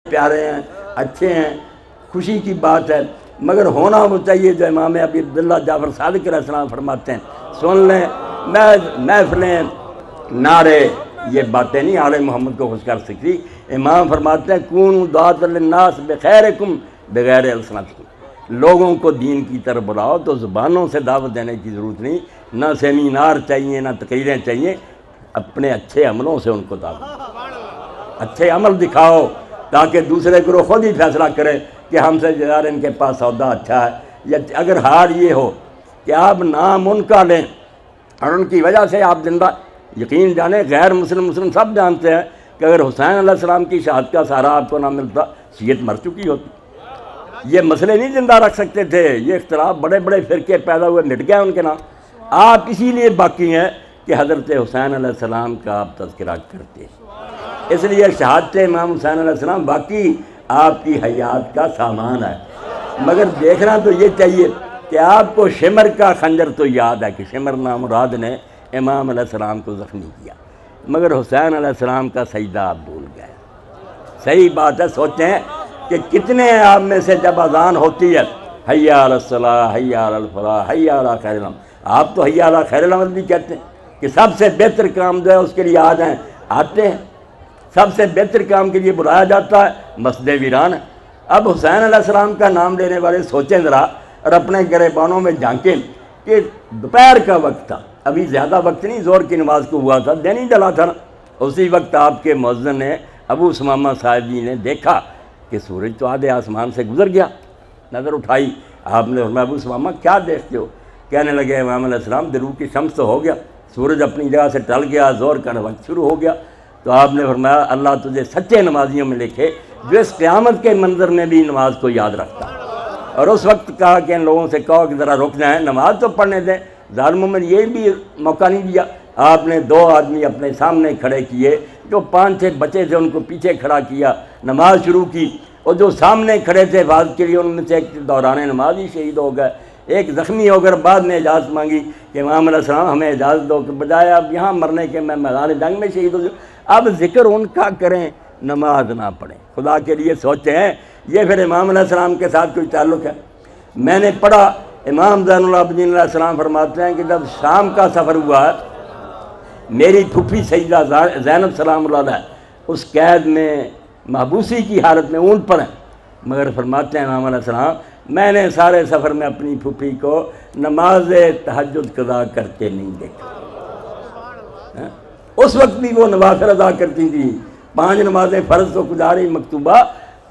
پیارے ہیں، اچھے ہیں، خوشی کی بات ہے، مگر ہونا وہ چاہیے جو امام ابی عبداللہ جعفر صادق علیہ السلام فرماتے ہیں۔ سن لیں محفلیں، نعرے، یہ باتیں نہیں آل محمد کو خوش کر سکتی۔ امام فرماتے ہیں کونوا دعاۃ للناس بخیرکم بغیر السنتکم، لوگوں کو دین کی طرف بلاؤ تو زبانوں سے دعوت دینے کی ضرورت نہیں، نہ سیمینار چاہیے نہ تقریریں چاہیے، اپنے اچھے عملوں سے ان کو دعوت، اچھے عمل دکھاؤ تاکہ دوسرے گروہ خود ہی فیصلہ کرے کہ ہم سے یار ان کے پاس سودا اچھا ہے۔ یا اگر حال یہ ہو کہ آپ نام ان کا لیں اور ان کی وجہ سے آپ زندہ، یقین جانیں غیر مسلم سب جانتے ہیں کہ اگر حسین علیہ السلام کی شہادت کا سہارا آپ کو نہ ملتا شیعت مر چکی ہوتی۔ یہ مسئلے نہیں زندہ رکھ سکتے تھے، یہ اختلاف بڑے بڑے فرقے پیدا ہوئے، مٹ گئے ان کے نام۔ آپ اسی لیے باقی ہیں کہ حضرت حسین علیہ السلام کا آپ تذکرہ کرتے ہیں، اس لیے شہادت امام حسین علیہ السلام باقی آپ کی حیات کا سامان ہے۔ مگر دیکھنا تو یہ چاہیے کہ آپ کو شمر کا خنجر تو یاد ہے کہ شمر نامراد نے امام علیہ السلام کو زخمی کیا، مگر حسین علیہ السلام کا سجدہ آپ بھول گئے۔ صحیح بات ہے، سوچیں کہ کتنے آپ میں سے جب اذان ہوتی ہے حی علی الصلاۃ، حی علی الفلاح، حی علی خیر العمل، آپ تو حی علی خیر العمل بھی کہتے ہیں کہ سب سے بہتر کام جو ہے اس کے لیے آتے ہیں، سب سے بہتر کام کے لیے بلایا جاتا ہے، مسجد ویران ہے۔ اب حسین علیہ السلام کا نام لینے والے سوچیں ذرا اور اپنے گریبانوں میں جھانکیں کہ دوپہر کا وقت تھا، ابھی زیادہ وقت نہیں، زور کی نماز کو ہوا تھا، دن ہی ڈلا تھا نا، اسی وقت آپ کے مؤذن نے ابو ثمامہ صاحب جی نے دیکھا کہ سورج تو آدھے آسمان سے گزر گیا، نظر اٹھائی، آپ نے فرمایا ابو ثمامہ کیا دیکھتے ہو؟ کہنے لگے امام علیہ السلام درو کی شمس تو ہو گیا، سورج اپنی جگہ سے ٹل گیا، زور کا وقت شروع ہو گیا۔ تو آپ نے فرمایا اللہ تجھے سچے نمازیوں میں لکھے جو اس قیامت کے منظر میں بھی نماز کو یاد رکھتا۔ اور اس وقت کہا کہ ان لوگوں سے کہو کہ ذرا رک جائیں، نماز تو پڑھنے دیں، ظالموں میں یہ بھی موقع نہیں دیا۔ آپ نے 2 آدمی اپنے سامنے کھڑے کیے، جو 5-6 بچے تھے ان کو پیچھے کھڑا کیا، نماز شروع کی، اور جو سامنے کھڑے تھے حفاظت کے لیے ان میں سے ایک دوران نماز ہی شہید ہو گئے، ایک زخمی ہو کر بعد میں اجازت مانگی کہ امام علیہ السلام ہمیں اجازت دو کہ بجائے اب یہاں مرنے کے میں میدان جنگ میں شہید ہو جاؤں۔ اب ذکر ان کا کریں، نماز نہ پڑھیں، خدا کے لیے سوچیں، یہ پھر امام علیہ السلام کے ساتھ کوئی تعلق ہے؟ میں نے پڑھا امام زین العابدین علیہ السلام فرماتے ہیں کہ جب شام کا سفر ہوا ہے، میری پھوپھی سیدہ زینب سلام اللہ علیہ اس قید میں محبوسی کی حالت میں اونٹ پر ہیں، مگر فرماتے ہیں امام علیہ السلام میں نے سارے سفر میں اپنی پھوپھی کو نماز تہجد قضا کرتے نہیں دیکھا۔ اس وقت بھی وہ نوافل ادا کرتی تھی، 5 نمازیں فرض تو گزاری، مکتوبہ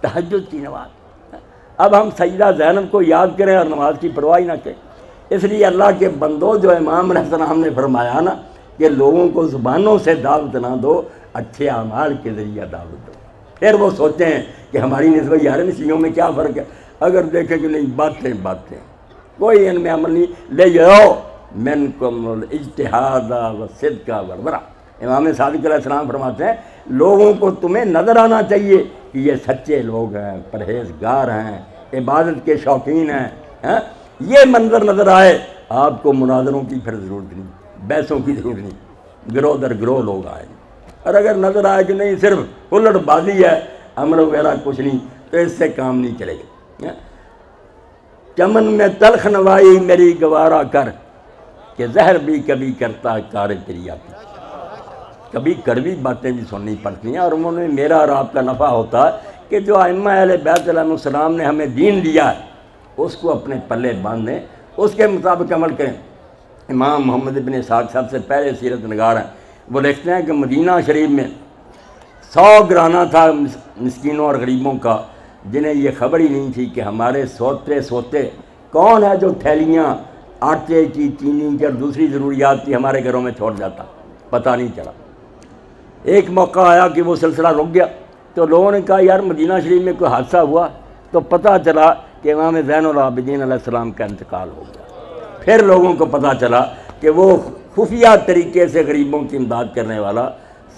تہجد کی نماز۔ اب ہم سیدہ زینب کو یاد کریں اور نماز کی پرواہ نہ کریں۔ اس لیے اللہ کے بندوں، جو امام علیہ السلام نے فرمایا نا کہ لوگوں کو زبانوں سے دعوت نہ دو، اچھے اعمال کے ذریعہ دعوت دو۔ پھر وہ سوچیں کہ ہماری نسبت یارن شیعوں میں کیا فرق ہے؟ اگر دیکھیں کہ نہیں باتیں کوئی ان میں عمل نہیں، لے جاؤ منکم الاجتہاد والصدق والورع۔ امام صادق علیہ السلام فرماتے ہیں لوگوں کو تمہیں نظر آنا چاہیے کہ یہ سچے لوگ ہیں، پرہیزگار ہیں، عبادت کے شوقین ہیں، یہ منظر نظر آئے، آپ کو مناظروں کی پھر ضرورت نہیں، بحثوں کی ضرورت نہیں، گروہ در گروہ لوگ آئیں۔ اور اگر نظر آئے کہ نہیں صرف کلڑ بازی ہے، عمل وغیرہ کچھ نہیں، تو اس سے کام نہیں چلے گا۔ چمن میں تلخ نوائی میری گوارا کر کہ زہر بھی کبھی کرتا کار تیری آتی، کبھی کڑوی باتیں بھی سننی پڑتی ہیں، اور انہوں نے میرا اور آپ کا نفع ہوتا ہے کہ جو ائمہ اہل بیت علیہ السلام نے ہمیں دین دیا ہے اس کو اپنے پلے باندھیں، اس کے مطابق عمل کریں۔ امام محمد ابن اسحاق سب سے پہلے سیرت نگار ہیں، وہ لکھتے ہیں کہ مدینہ شریف میں 100 گرانہ تھا مسکینوں اور غریبوں کا، جنہیں یہ خبر ہی نہیں تھی کہ ہمارے سوتے کون ہے جو تھیلیاں آٹے کی، چینی کی اور دوسری ضروریات کی ہمارے گھروں میں چھوڑ جاتا، پتہ نہیں چلا۔ ایک موقع آیا کہ وہ سلسلہ رک گیا، تو لوگوں نے کہا یار مدینہ شریف میں کوئی حادثہ ہوا، تو پتہ چلا کہ امام زین العابدین علیہ السلام کا انتقال ہو گیا۔ پھر لوگوں کو پتہ چلا کہ وہ خفیہ طریقے سے غریبوں کی امداد کرنے والا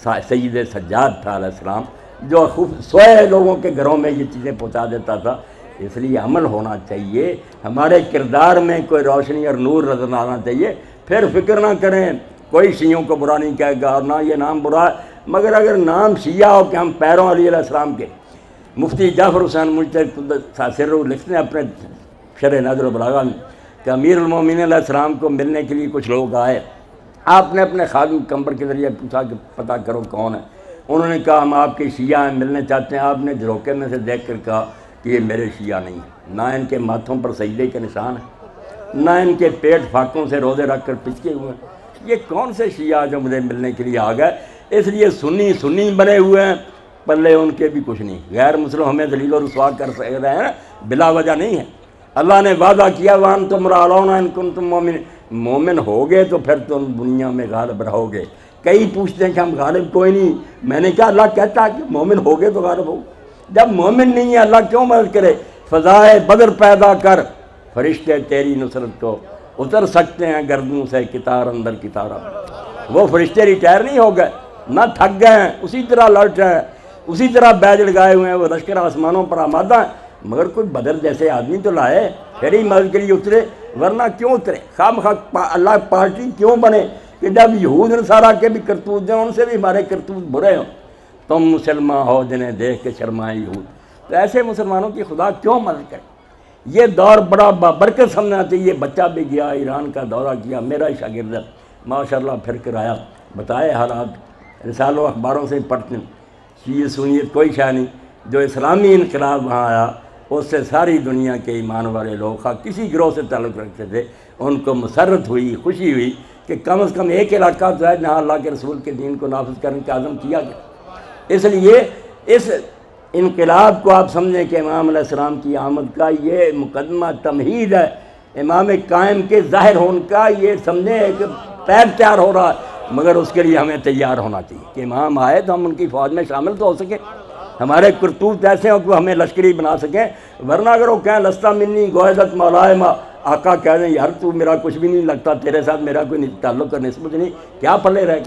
سید سجاد تھا علیہ السلام، جو سوئے لوگوں کے گھروں میں یہ چیزیں پہنچا دیتا تھا۔ اس لیے عمل ہونا چاہیے، ہمارے کردار میں کوئی روشنی اور نور نظر آنا چاہیے۔ پھر فکر نہ کریں، کوئی شیعوں کو برا نہیں کہے گا، اور نہ یہ نام برا ہے، مگر اگر نام شیعہ ہو کہ ہم پیروں علی علیہ السلام کے، مفتی جعفر حسین مجتہد سر لکھتے ہیں اپنے شرح نظر و بلاغہ میں کہ امیر المومنین علیہ السلام کو ملنے کے لیے کچھ لوگ آئے، آپ نے اپنے خادم کمبر کے ذریعے پوچھا کہ پتہ کرو کون ہے، انہوں نے کہا ہم آپ کے شیعہ ہیں، ملنے چاہتے ہیں۔ آپ نے جھروکے میں سے دیکھ کر کہا کہ یہ میرے شیعہ نہیں ہیں، نہ ان کے ماتھوں پر سجدے کے نشان ہیں، نہ ان کے پیٹ فاقوں سے روزے رکھ کر پچکے ہوئے ہیں، یہ کون سے شیعہ جو مجھے ملنے کے لیے آ گئے؟ اس لیے سنی بنے ہوئے ہیں، پلے ان کے بھی کچھ نہیں، غیر مسلم ہمیں ذلیل و رسوا کر رہے ہیں بلا وجہ نہیں ہے۔ اللہ نے وعدہ کیا وَأَنْتُمْ رَأَوْنَ إِن كُنتُم مُؤْمِنِينَ، مومن ہوگے تو پھر تم دنیا میں غالب رہو گے۔ کئی پوچھتے ہیں کہ ہم غالب کوئی نہیں، میں نے کہا اللہ کہتا ہے کہ مومن ہوگے تو غالب ہو، جب مومن نہیں ہے اللہ کیوں مدد کرے؟ فضائے بدر پیدا کر، فرشتے تیری نصرت کو اتر سکتے ہیں گردوں سے کتار اندر کتارا۔ وہ فرشتے ریٹائر نہیں ہو گئے، نہ تھک گئے ہیں، اسی طرح لڑ رہے ہیں، اسی طرح بیج لگائے ہوئے ہیں، وہ لشکر آسمانوں پر آمادہ ہیں، مگر کوئی بدر جیسے آدمی تو لائے پھر ہی مدد کے لیے اترے، ورنہ کیوں اترے؟ خام اللہ پارٹی کیوں بنے کہ جب یہود نصارہ کے بھی کرتوت ہیں ان سے بھی ہمارے کرتوت برے ہوں؟ تم مسلمان ہو جنہیں دیکھ کے شرمائے یہود، تو ایسے مسلمانوں کی خدا کیوں مدد کرے؟ یہ دور بڑا بابرکت سمجھنا چاہیے۔ بچہ بھی گیا ایران کا دورہ کیا، میرا ہی شاگرد ہے، ماشاءاللہ پھر کر آیا، بتائے حالات رسالوں اخباروں سے پڑھتے ہیں، شیعہ سنیت کوئی شے نہیں۔ جو اسلامی انقلاب وہاں آیا اس سے ساری دنیا کے ایمان والے لوگ کسی گروہ سے تعلق رکھتے تھے، ان کو مسرت ہوئی، خوشی ہوئی کہ کم از کم ایک علاقہ تو ہے جہاں اللہ کے رسول کے دین کو نافذ کرنے کا عزم کیا گیا۔ اس لیے اس انقلاب کو آپ سمجھیں کہ امام علیہ السلام کی آمد کا یہ مقدمہ تمہید ہے، امام قائم کے ظاہر ہونے کا یہ سمجھیں کہ پیر تیار ہو رہا ہے، مگر اس کے لیے ہمیں تیار ہونا چاہیے کہ امام آئے تو ہم ان کی فوج میں شامل تو ہو سکیں، ہمارے کرتوت ایسے ہوں کہ ہمیں لشکری بنا سکیں، ورنہ اگر وہ کہیں لستا منی گوہدت مولائے ما، آقا کہہ دیں یار تو میرا کچھ بھی نہیں لگتا، تیرے ساتھ میرا کوئی تعلق اور نسبت نہیں، کیا پلے رہے گا؟